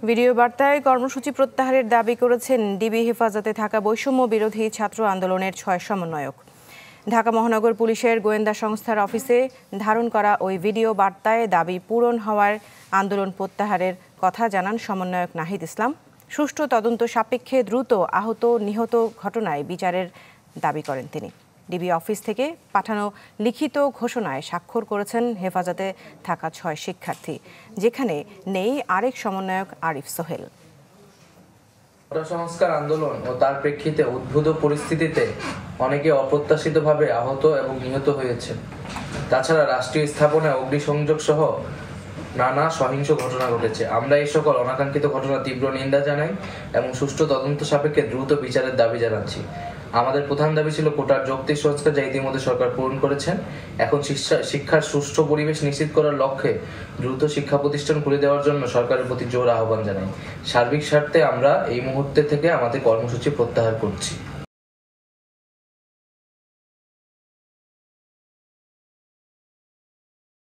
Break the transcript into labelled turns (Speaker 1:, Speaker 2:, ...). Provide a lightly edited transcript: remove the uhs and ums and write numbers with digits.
Speaker 1: Video বার্তায় কর্মসূচি প্রত্যাহারের দাবি করেছেন ডিবি হেফাজতে থাকা বৈষম্য বিরোধী ছাত্র আন্দোলনের ৬ সমন্বয়ক। ঢাকা মহানগর পুলিশের গোয়েন্দা সংস্থার অফিসে ধারণ করা ওই ভিডিও বার্তায় দাবি পূরণ হওয়ার আন্দোলন প্রত্যাহারের কথা জানান সমন্বয়ক নাহিদ ইসলাম। সুষ্ঠু তদন্ত সাপেক্ষে দ্রুত আহত নিহত ঘটনায় বিচারের দাবি করেন তিনি। ডিবি অফিস থেকে পাঠানো লিখিত ঘোষণায় স্বাক্ষর করেছেন হেফাজতে থাকা ৬ শিক্ষার্থী, যেখানে নেই আরেক সমন্বয়ক আরিফ সোহেল।
Speaker 2: সংস্কার আন্দোলন ও তার প্রেক্ষিতে উদ্ভূত পরিস্থিতিতে অনেকে অপ্রত্যাশিতভাবে আহত এবং নিহত হয়েছে। তাছাড়া রাষ্ট্রীয় স্থাপনায় অগ্নিসংযোগ সহ নানা সহিংস ঘটনা ঘটেছে। আমরা এই সকল অনাকাঙ্ক্ষিত ঘটনা তীব্র নিন্দা জানাই এবং সুষ্ঠু তদন্ত সাপেক্ষে দ্রুত বিচারের দাবি জানাচ্ছি। আমাদের প্রধান দাবি ছিল কোটার যৌক্তিক সংস্কার, যা ইতিমধ্যে সরকার পূরণ করেছেন। এখন শিক্ষার সুষ্ঠু পরিবেশ নিশ্চিত করার লক্ষ্যে দ্রুত শিক্ষা প্রতিষ্ঠান খুলে দেওয়ার জন্য সরকারের প্রতি জোর আহ্বান জানাই। সার্বিক স্বার্থে আমরা এই মুহূর্তে থেকে আমাদের কর্মসূচি প্রত্যাহার করছি।